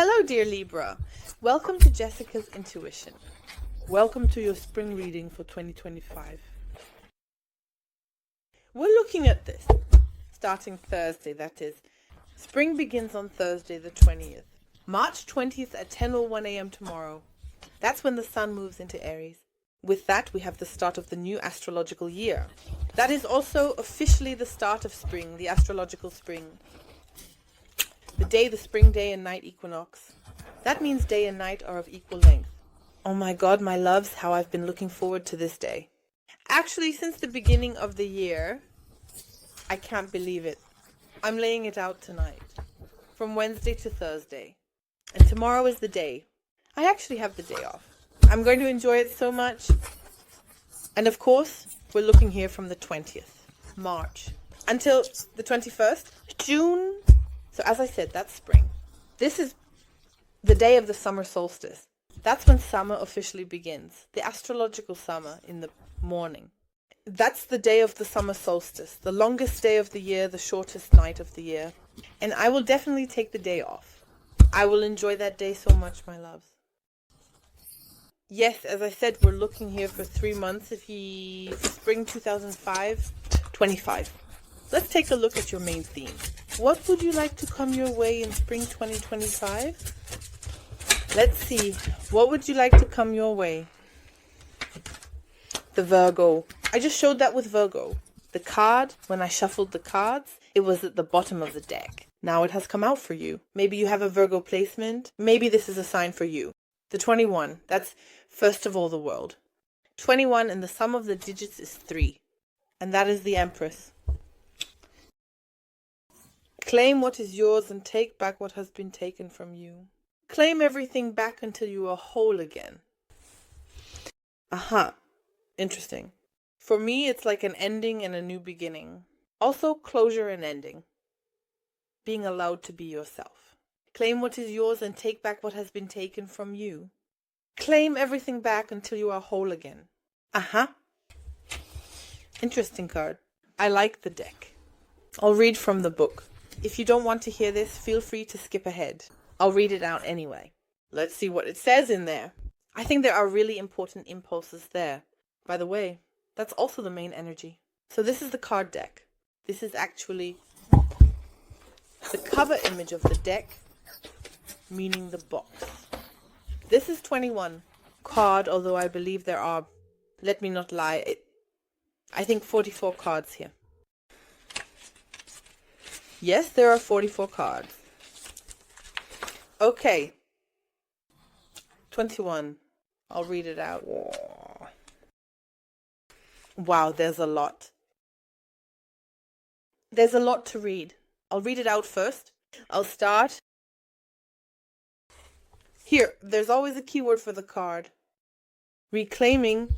Hello, dear Libra. Welcome to Jessica's Intuition. Welcome to your spring reading for 2025. We're looking at this starting Thursday, that is. Spring begins on Thursday, the 20th. March 20th at 10:01 a.m. tomorrow. That's when the sun moves into Aries. With that, we have the start of the new astrological year. That is also officially the start of spring, the astrological spring. The spring day and night equinox. That means day and night are of equal length. Oh my God, my loves, how I've been looking forward to this day. Actually, since the beginning of the year, I can't believe it. I'm laying it out tonight, from Wednesday to Thursday. And tomorrow is the day. I actually have the day off. I'm going to enjoy it so much. And of course, we're looking here from the 20th, March, until the 21st, June. So as I said, that's spring. This is the day of the summer solstice. That's when summer officially begins. The astrological summer in the morning. That's the day of the summer solstice. The longest day of the year, the shortest night of the year. And I will definitely take the day off. I will enjoy that day so much, my loves. Yes, as I said, we're looking here for 3 months. Spring 2025. Let's take a look at your main theme. What would you like to come your way in spring 2025? Let's see. What would you like to come your way? The Virgo. I just showed that with Virgo. The card, when I shuffled the cards, it was at the bottom of the deck. Now it has come out for you. Maybe you have a Virgo placement. Maybe this is a sign for you. The 21. That's first of all the world. 21 and the sum of the digits is 3. And that is the Empress. Claim what is yours and take back what has been taken from you. Claim everything back until you are whole again. Aha. Interesting. For me, it's like an ending and a new beginning. Also, closure and ending. Being allowed to be yourself. Claim what is yours and take back what has been taken from you. Claim everything back until you are whole again. Aha. Interesting card. I like the deck. I'll read from the book. If you don't want to hear this, feel free to skip ahead. I'll read it out anyway. Let's see what it says in there. I think there are really important impulses there. By the way, that's also the main energy. So this is the card deck. This is actually the cover image of the deck, meaning the box. This is 21 card, although I believe there are, let me not lie, I think 44 cards here. Yes, there are 44 cards. Okay. 21. I'll read it out. Wow, there's a lot. There's a lot to read. I'll read it out first. I'll start. Here, there's always a keyword for the card. Reclaiming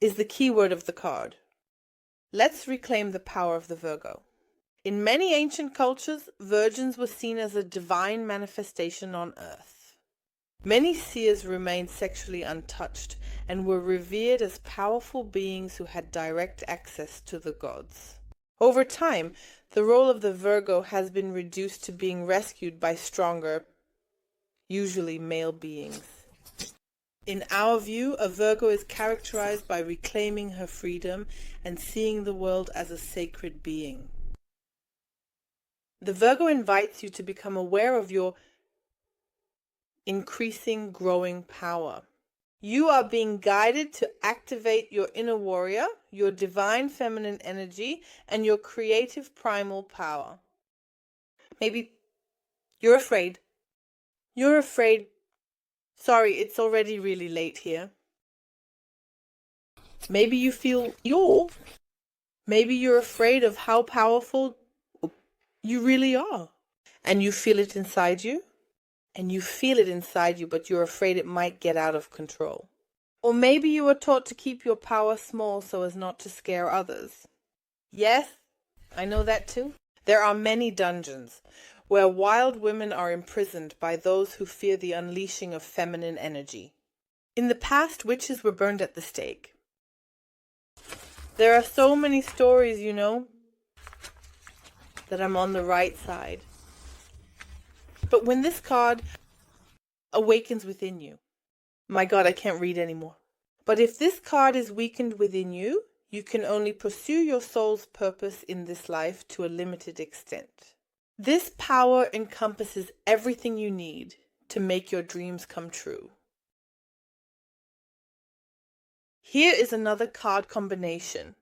is the keyword of the card. Let's reclaim the power of the Virgo. In many ancient cultures, virgins were seen as a divine manifestation on earth. Many seers remained sexually untouched and were revered as powerful beings who had direct access to the gods. Over time, the role of the Virgo has been reduced to being rescued by stronger, usually male beings. In our view, a Virgo is characterized by reclaiming her freedom and seeing the world as a sacred being. The Virgo invites you to become aware of your increasing, growing power. You are being guided to activate your inner warrior, your divine feminine energy, and your creative primal power. Maybe you're afraid. You're afraid. Sorry, it's already really late here. Maybe you feel Maybe you're afraid of how powerful you really are. And you feel it inside you. But you're afraid it might get out of control. Or maybe you were taught to keep your power small so as not to scare others. Yes, I know that too. There are many dungeons where wild women are imprisoned by those who fear the unleashing of feminine energy. In the past, witches were burned at the stake. There are so many stories, that I'm on the right side. But when this card awakens within you. My God, I can't read anymore. But if this card is weakened within you, you can only pursue your soul's purpose in this life to a limited extent. This power encompasses everything you need to make your dreams come true. Here is another card combination.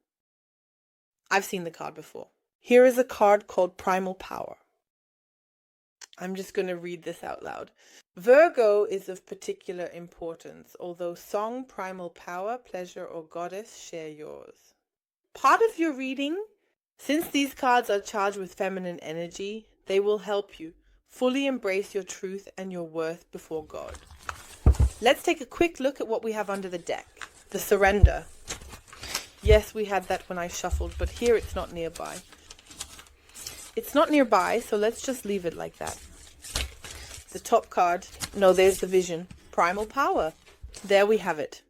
I've seen the card before. Here is a card called Primal Power. I'm just going to read this out loud. Virgo is of particular importance, although song, primal power, pleasure, or goddess share yours. Part of your reading, since these cards are charged with feminine energy, they will help you fully embrace your truth and your worth before God. Let's take a quick look at what we have under the deck. The Surrender. Yes, we had that when I shuffled, but here it's not nearby. It's not nearby, so let's just leave it like that. The top card, no, there's the Vision. Primal Power. There we have it.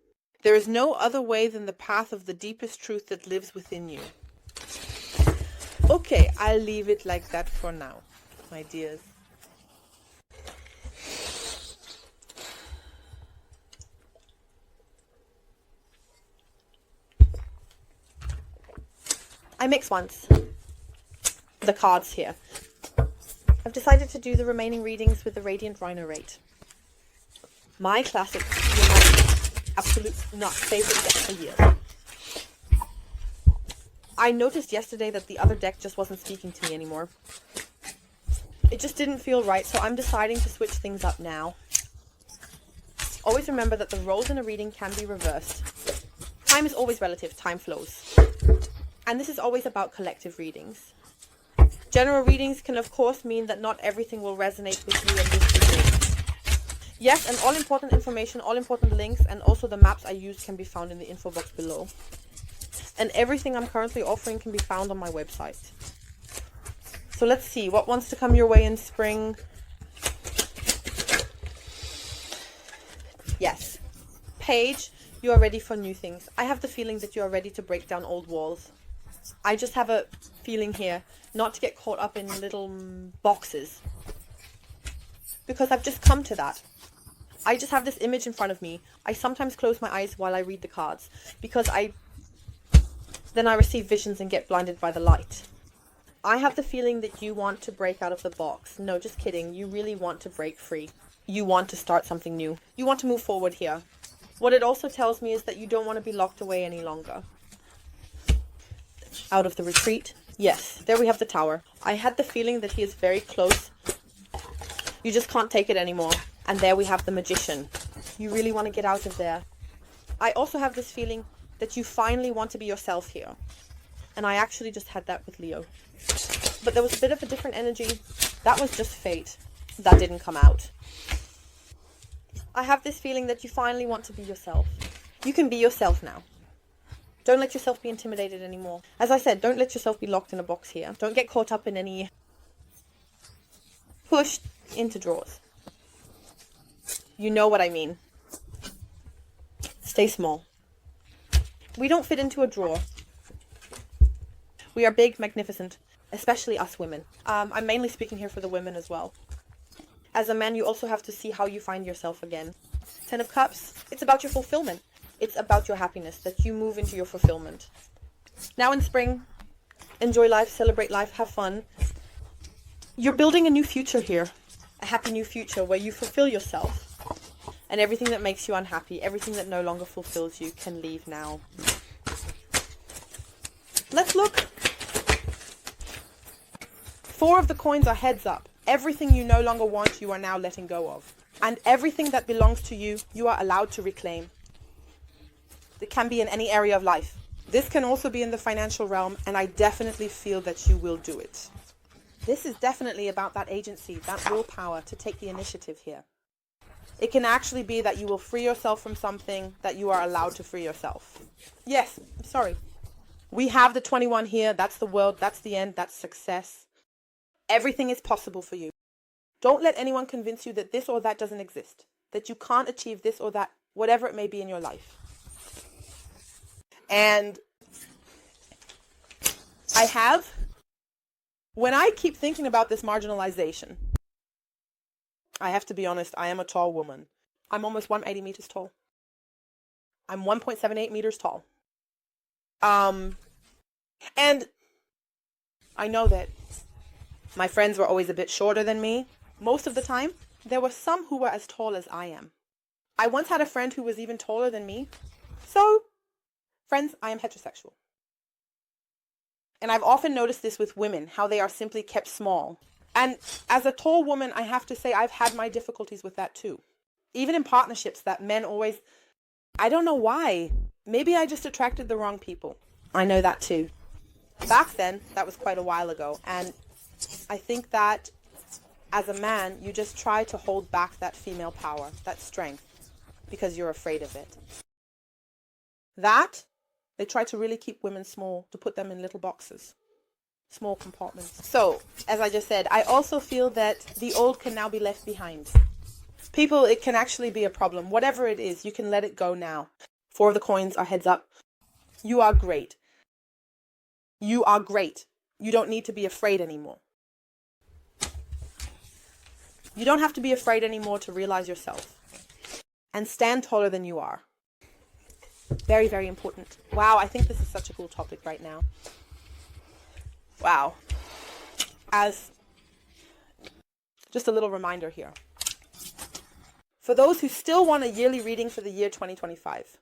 There is no other way than the path of the deepest truth that lives within you. Okay, I'll leave it like that for now, my dears. I mix once the cards here. I've decided to do the remaining readings with the Radiant Rhino rate. My classic, absolute not favorite deck for years. I noticed yesterday that the other deck just wasn't speaking to me anymore. It just didn't feel right, so I'm deciding to switch things up now. Always remember that the roles in a reading can be reversed. Time is always relative, time flows. And this is always about collective readings. General readings can of course mean that not everything will resonate with you in this reading. Yes, and all important information, all important links, and also the maps I use can be found in the info box below. And everything I'm currently offering can be found on my website. So let's see, what wants to come your way in spring? Yes. Page, you are ready for new things. I have the feeling that you are ready to break down old walls. I just have a feeling here not to get caught up in little boxes, because I've just come to that. I just have this image in front of me. I sometimes close my eyes while I read the cards because then I receive visions and get blinded by the light. I have the feeling that you want to break out of the box. No, just kidding. You really want to break free. You want to start something new. You want to move forward here. What it also tells me is that you don't want to be locked away any longer. Out of the retreat. Yes, there we have the Tower. I had the feeling that he is very close. You just can't take it anymore. And there we have the Magician. You really want to get out of there. I also have this feeling that you finally want to be yourself here. And I actually just had that with Leo. But there was a bit of a different energy. That was just fate. That didn't come out. I have this feeling that you finally want to be yourself. You can be yourself now. Don't let yourself be intimidated anymore. As I said, don't let yourself be locked in a box here. Don't get caught up in any pushed into drawers. You know what I mean. Stay small. We don't fit into a drawer. We are big, magnificent, especially us women. I'm mainly speaking here for the women as well. As a man, you also have to see how you find yourself again. 10 of Cups, it's about your fulfillment. It's about your happiness, that you move into your fulfillment. Now in spring, enjoy life, celebrate life, have fun. You're building a new future here. A happy new future where you fulfill yourself. And everything that makes you unhappy, everything that no longer fulfills you can leave now. Let's look. 4 of the coins are heads up. Everything you no longer want, you are now letting go of. And everything that belongs to you, you are allowed to reclaim. It can be in any area of life. This can also be in the financial realm, and I definitely feel that you will do it. This is definitely about that agency, that willpower to take the initiative here. It can actually be that you will free yourself from something that you are allowed to free yourself. Yes, sorry. We have the 21 here. That's the world. That's the end. That's success. Everything is possible for you. Don't let anyone convince you that this or that doesn't exist, that you can't achieve this or that, whatever it may be in your life. And when I keep thinking about this marginalization, I have to be honest, I am a tall woman. I'm almost 180 meters tall. I'm 1.78 meters tall. And I know that my friends were always a bit shorter than me. Most of the time, there were some who were as tall as I am. I once had a friend who was even taller than me. So, friends, I am heterosexual. And I've often noticed this with women, how they are simply kept small. And as a tall woman, I have to say I've had my difficulties with that too. Even in partnerships that men always, I don't know why. Maybe I just attracted the wrong people. I know that too. Back then, that was quite a while ago. And I think that as a man, you just try to hold back that female power, that strength, because you're afraid of it. That, they try to really keep women small, to put them in little boxes, small compartments. So, as I just said, I also feel that the old can now be left behind. People, it can actually be a problem. Whatever it is, you can let it go now. 4 of the coins are heads up. You are great. You are great. You don't need to be afraid anymore. You don't have to be afraid anymore to realize yourself. And stand taller than you are. Very, very important. Wow, I think this is such a cool topic right now. Wow. As just a little reminder here. For those who still want a yearly reading for the year 2025,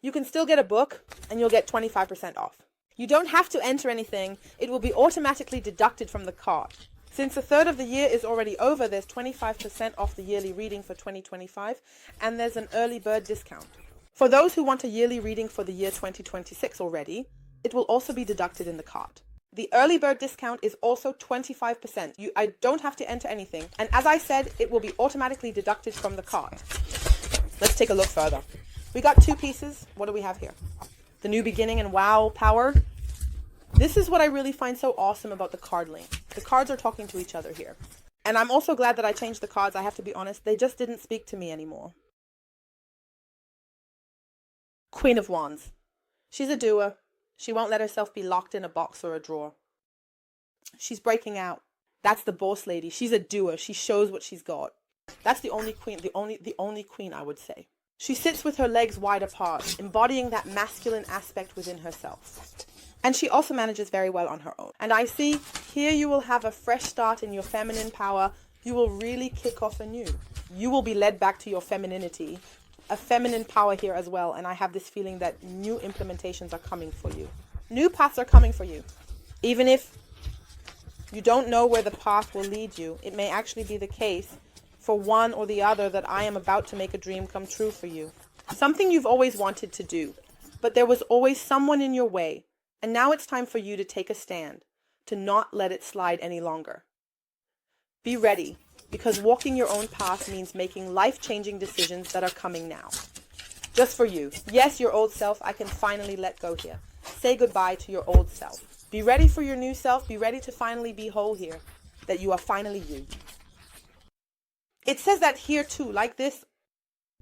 you can still get a book and you'll get 25% off. You don't have to enter anything. It will be automatically deducted from the card. Since a third of the year is already over, there's 25% off the yearly reading for 2025, and there's an early bird discount. For those who want a yearly reading for the year 2026 already, it will also be deducted in the card. The early bird discount is also 25%. I don't have to enter anything. And as I said, it will be automatically deducted from the card. Let's take a look further. We got 2 pieces. What do we have here? The new beginning and wow power. This is what I really find so awesome about the card link. The cards are talking to each other here. And I'm also glad that I changed the cards. I have to be honest. They just didn't speak to me anymore. Queen of Wands. She's a doer. She won't let herself be locked in a box or a drawer. She's breaking out. That's the boss lady. She's a doer. She shows what she's got. That's the only queen, the only queen I would say. She sits with her legs wide apart, embodying that masculine aspect within herself. And she also manages very well on her own. And I see here you will have a fresh start in your feminine power. You will really kick off anew. You will be led back to your femininity. A feminine power here as well. And I have this feeling that new implementations are coming for you. New paths are coming for you. Even if you don't know where the path will lead you, it may actually be the case for one or the other that I am about to make a dream come true for you. Something you've always wanted to do, but there was always someone in your way. And now it's time for you to take a stand, to not let it slide any longer. Be ready, because walking your own path means making life-changing decisions that are coming now. Just for you. Yes, your old self, I can finally let go here. Say goodbye to your old self. Be ready for your new self. Be ready to finally be whole here, that you are finally you. It says that here too, like this,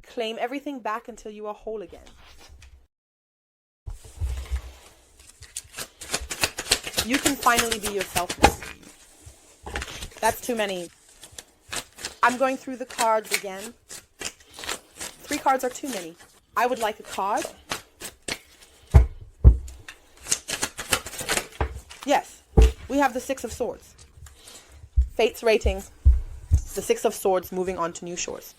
claim everything back until you are whole again. You can finally be yourself now. That's too many. I'm going through the cards again. 3 cards are too many. I would like a card. Yes, we have the 6 of Swords. Fate's ratings. The 6 of Swords moving on to new shores.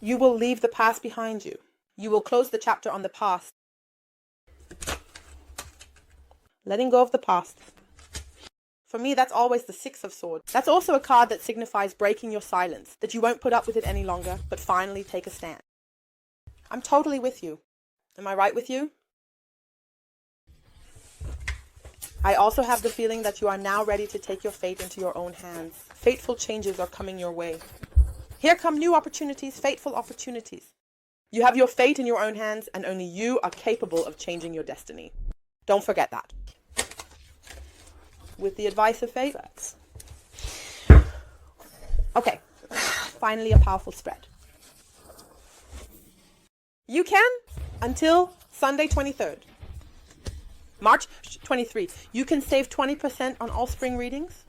You will leave the past behind you. You will close the chapter on the past. Letting go of the past. For me, that's always the 6 of Swords. That's also a card that signifies breaking your silence, that you won't put up with it any longer, but finally take a stand. I'm totally with you. Am I right with you? I also have the feeling that you are now ready to take your fate into your own hands. Fateful changes are coming your way. Here come new opportunities, fateful opportunities. You have your fate in your own hands, and only you are capable of changing your destiny. Don't forget that. With the advice of fate. Okay, finally a powerful spread. You can until Sunday 23rd. March 23. You can save 20% on all spring readings.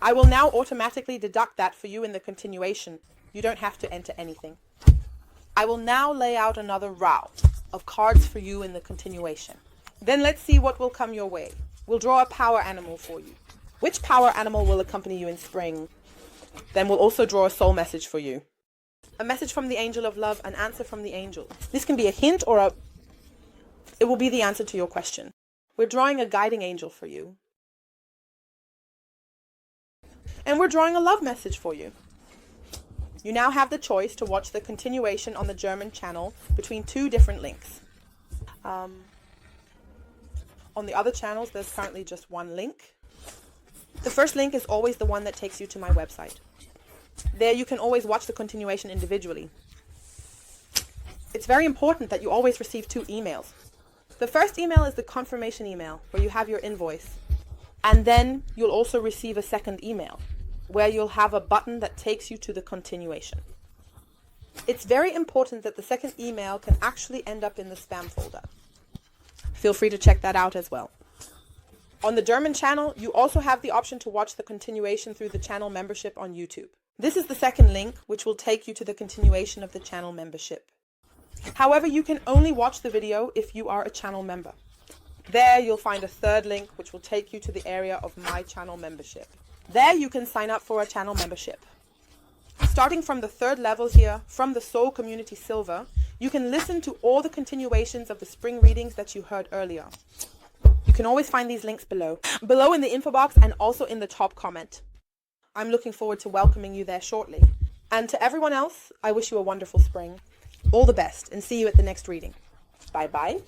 I will now automatically deduct that for you in the continuation. You don't have to enter anything. I will now lay out another row of cards for you in the continuation. Then let's see what will come your way. We'll draw a power animal for you. Which power animal will accompany you in spring? Then we'll also draw a soul message for you. A message from the angel of love, an answer from the angel. This can be a hint or it will be the answer to your question. We're drawing a guiding angel for you. And we're drawing a love message for you. You now have the choice to watch the continuation on the German channel between two different links. On the other channels, there's currently just one link. The first link is always the one that takes you to my website. There you can always watch the continuation individually. It's very important that you always receive 2 emails. The first email is the confirmation email, where you have your invoice. And then you'll also receive a second email, where you'll have a button that takes you to the continuation. It's very important that the second email can actually end up in the spam folder. Feel free to check that out as well. On the German channel, you also have the option to watch the continuation through the channel membership on YouTube. This is the second link, which will take you to the continuation of the channel membership. However, you can only watch the video if you are a channel member. There you'll find a third link, which will take you to the area of my channel membership. There you can sign up for a channel membership. Starting from the 3rd level here, from the Soul Community Silver, you can listen to all the continuations of the spring readings that you heard earlier. You can always find these links below in the info box and also in the top comment. I'm looking forward to welcoming you there shortly. And to everyone else, I wish you a wonderful spring. All the best, and see you at the next reading. Bye-bye.